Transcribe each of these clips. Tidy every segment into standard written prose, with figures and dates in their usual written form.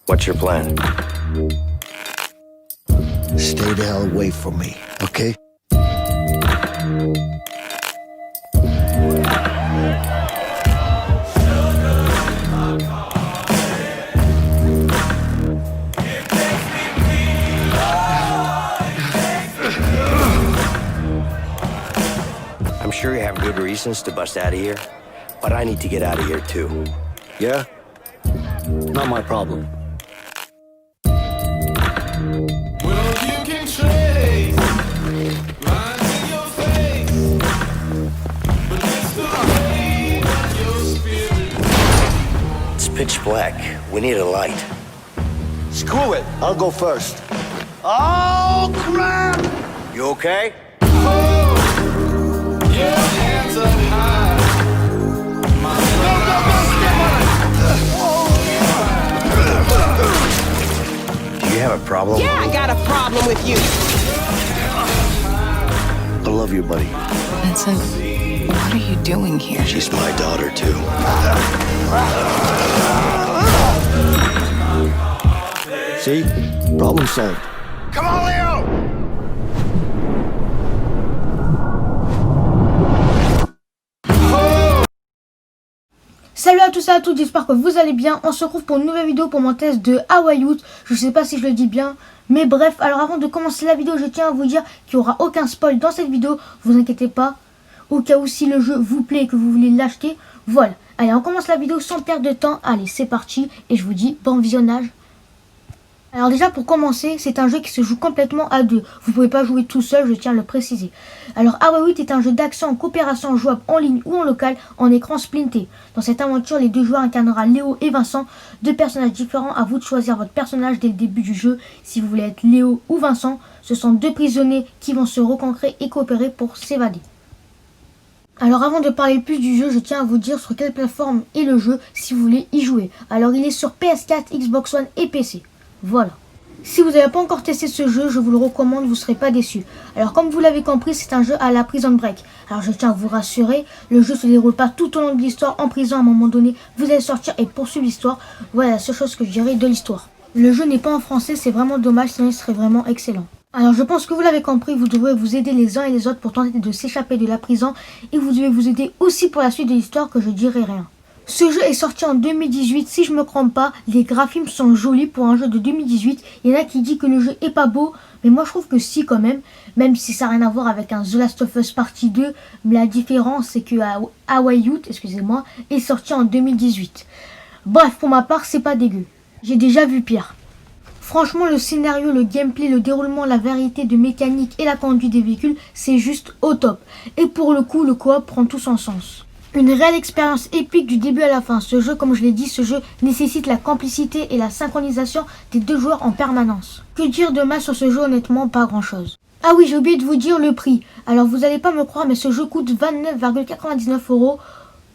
What's your plan? Stay the hell away from me, okay? I'm sure you have good reasons to bust out of here, but I need to get out of here too. Yeah? Not my problem. Well, you can trace lines in your face, but it's the way that your spirit. It's pitch black. We need a light. Screw it! I'll go first. Oh, crap! You okay? Your hands up high. Do you have a problem? Yeah, I got a problem with you. I love you, buddy. Vincent, what are you doing here? She's my daughter too. See? Problem solved. Come on, Leo! Salut à tous et à toutes, j'espère que vous allez bien. On se retrouve pour une nouvelle vidéo pour mon test de Hawaii Youth. Je sais pas si je le dis bien, mais bref. Alors avant de commencer la vidéo, je tiens à vous dire qu'il n'y aura aucun spoil dans cette vidéo. Vous inquiétez pas, au cas où si le jeu vous plaît et que vous voulez l'acheter. Voilà, allez on commence la vidéo sans perdre de temps. Allez c'est parti et je vous dis bon visionnage. Alors déjà pour commencer, c'est un jeu qui se joue complètement à deux. Vous pouvez pas jouer tout seul, je tiens à le préciser. Alors Hawaii Youth est un jeu d'action en coopération jouable en ligne ou en local en écran splinté. Dans cette aventure, les deux joueurs incarneront Léo et Vincent, deux personnages différents. À vous de choisir votre personnage dès le début du jeu. Si vous voulez être Léo ou Vincent, ce sont deux prisonniers qui vont se rencontrer et coopérer pour s'évader. Alors avant de parler plus du jeu, je tiens à vous dire sur quelle plateforme est le jeu si vous voulez y jouer. Alors il est sur PS4, Xbox One et PC. Voilà. Si vous n'avez pas encore testé ce jeu, je vous le recommande, vous ne serez pas déçus. Alors comme vous l'avez compris, c'est un jeu à la Prison Break. Alors je tiens à vous rassurer, le jeu ne se déroule pas tout au long de l'histoire en prison. À un moment donné, vous allez sortir et poursuivre l'histoire. Voilà la seule chose que je dirais de l'histoire. Le jeu n'est pas en français, c'est vraiment dommage, sinon il serait vraiment excellent. Alors je pense que vous l'avez compris, vous devrez vous aider les uns et les autres pour tenter de s'échapper de la prison. Et vous devez vous aider aussi pour la suite de l'histoire que je dirai rien. Ce jeu est sorti en 2018, si je me trompe pas, les graphismes sont jolis pour un jeu de 2018. Il y en a qui disent que le jeu est pas beau, mais moi je trouve que si quand même si ça n'a rien à voir avec un The Last of Us Partie 2, mais la différence c'est que Hawaii Youth, excusez-moi, est sorti en 2018. Bref, pour ma part, c'est pas dégueu. J'ai déjà vu pire. Franchement, le scénario, le gameplay, le déroulement, la variété de mécanique et la conduite des véhicules, c'est juste au top. Et pour le coup, le coop prend tout son sens. Une réelle expérience épique du début à la fin. Ce jeu, comme je l'ai dit, ce jeu nécessite la complicité et la synchronisation des deux joueurs en permanence. Que dire de mal sur ce jeu? Honnêtement, pas grand chose. Ah oui, j'ai oublié de vous dire le prix. Alors vous allez pas me croire, mais ce jeu coûte 29,99 €.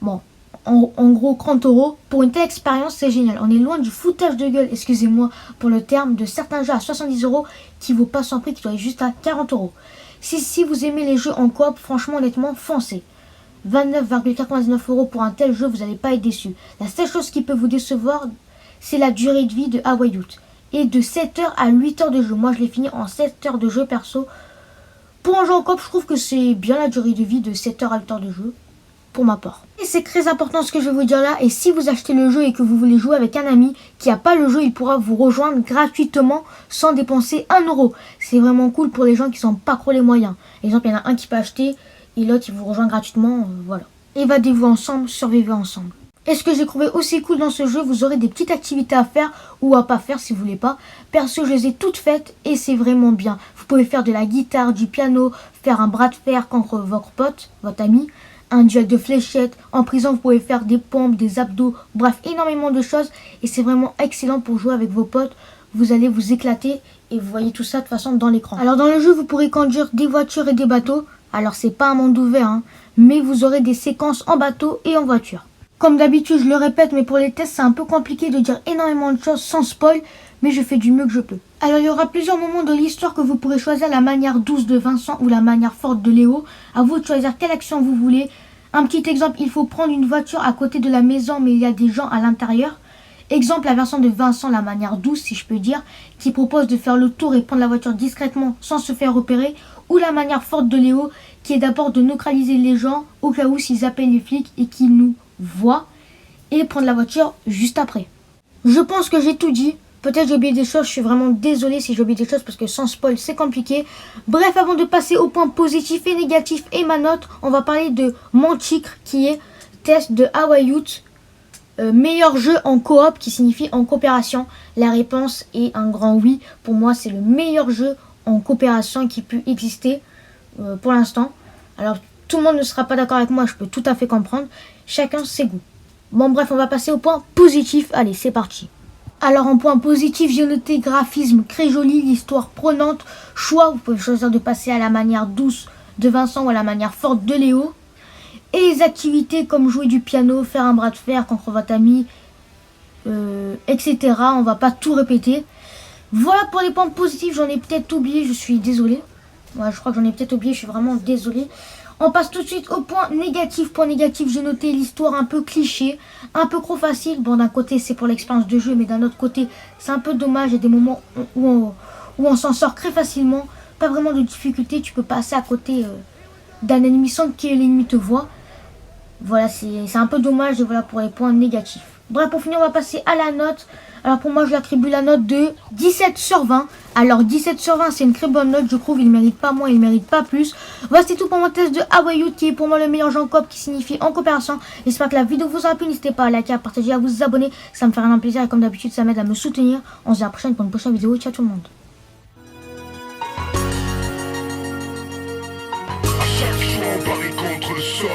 Bon, en gros 30 €. Pour une telle expérience, c'est génial. On est loin du foutage de gueule, excusez-moi pour le terme, de certains jeux à 70 € qui vaut pas son prix, qui doit être juste à 40 €. Si vous aimez les jeux en coop, franchement, honnêtement, foncez. 29,99 € pour un tel jeu, vous n'allez pas être déçu. La seule chose qui peut vous décevoir, c'est la durée de vie de Hawaii Youth. Et de 7 heures à 8 heures de jeu. Moi, je l'ai fini en 7 heures de jeu perso. Pour un jeu en coop, je trouve que c'est bien la durée de vie de 7 heures à 8 heures de jeu. Pour ma part. Et c'est très important ce que je vais vous dire là. Et si vous achetez le jeu et que vous voulez jouer avec un ami qui n'a pas le jeu, il pourra vous rejoindre gratuitement sans dépenser 1 €. C'est vraiment cool pour les gens qui n'ont pas trop les moyens. Par exemple, il y en a un qui peut acheter et l'autre il vous rejoint gratuitement, voilà. Évadez-vous ensemble, survivez ensemble. Et ce que j'ai trouvé aussi cool dans ce jeu, vous aurez des petites activités à faire ou à pas faire si vous voulez pas. Perso, je les ai toutes faites et c'est vraiment bien. Vous pouvez faire de la guitare, du piano, faire un bras de fer contre votre pote, votre ami, un duel de fléchettes. En prison, vous pouvez faire des pompes, des abdos, bref, énormément de choses. Et c'est vraiment excellent pour jouer avec vos potes. Vous allez vous éclater et vous voyez tout ça de toute façon dans l'écran. Alors dans le jeu, vous pourrez conduire des voitures et des bateaux. Alors c'est pas un monde ouvert, hein, mais vous aurez des séquences en bateau et en voiture. Comme d'habitude, je le répète, mais pour les tests, c'est un peu compliqué de dire énormément de choses sans spoil, mais je fais du mieux que je peux. Alors il y aura plusieurs moments de l'histoire que vous pourrez choisir, la manière douce de Vincent ou la manière forte de Léo. À vous de choisir quelle action vous voulez. Un petit exemple, il faut prendre une voiture à côté de la maison, mais il y a des gens à l'intérieur. Exemple, la version de Vincent, la manière douce, si je peux dire, qui propose de faire le tour et prendre la voiture discrètement sans se faire repérer, ou la manière forte de Léo, qui est d'abord de neutraliser les gens au cas où s'ils appellent les flics et qu'ils nous voient, et prendre la voiture juste après. Je pense que j'ai tout dit. Peut-être j'ai oublié des choses, je suis vraiment désolé si j'ai oublié des choses parce que sans spoil c'est compliqué. Bref, avant de passer aux points positifs et négatifs et ma note, on va parler de mon titre qui est test de Hawaii Youth. Meilleur jeu en coop qui signifie en coopération. La réponse est un grand oui. Pour moi c'est le meilleur jeu en coopération qui peut exister pour l'instant. Alors tout le monde ne sera pas d'accord avec moi, je peux tout à fait comprendre. Chacun ses goûts. Bon bref, on va passer au point positif. Allez, c'est parti. Alors en point positif, j'ai noté graphisme très joli, l'histoire prenante, choix, vous pouvez choisir de passer à la manière douce de Vincent ou à la manière forte de Léo. Et les activités comme jouer du piano, faire un bras de fer contre votre ami, etc. On va pas tout répéter. Voilà pour les points positifs, j'en ai peut-être oublié, je suis désolé. Ouais, je crois que j'en ai peut-être oublié, je suis vraiment désolé. On passe tout de suite au point négatif. Point négatif, j'ai noté l'histoire un peu cliché, un peu trop facile. Bon, d'un côté, c'est pour l'expérience de jeu, mais d'un autre côté, c'est un peu dommage. Il y a des moments où on s'en sort très facilement. Pas vraiment de difficulté, tu peux passer à côté d'un ennemi sans que l'ennemi te voit. Voilà, c'est un peu dommage et voilà pour les points négatifs. Bref, pour finir, on va passer à la note. Alors pour moi, je lui attribue la note de 17 sur 20. Alors 17 sur 20, c'est une très bonne note, je trouve. Il ne mérite pas moins, il ne mérite pas plus. Voilà, c'est tout pour mon test de Hawaii Youth, qui est pour moi le meilleur jeu en coop, qui signifie en coopération. J'espère que la vidéo vous aura plu. N'hésitez pas à liker, à partager, à vous abonner. Ça me fera un plaisir et comme d'habitude, ça m'aide à me soutenir. On se dit à la prochaine pour une prochaine vidéo. Ciao tout le monde. À chaque choix, on parie contre le sort.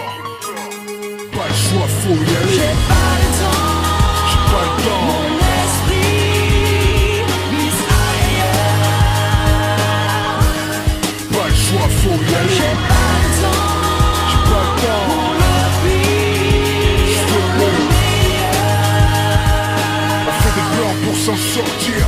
Pas le choix, faut y aller. J'ai pas le temps. Mon esprit mise ailleurs. Pas le choix, faut y aller. J'ai pas le temps. Mon envie. Je veux le meilleur. On fait des plans pour s'en sortir.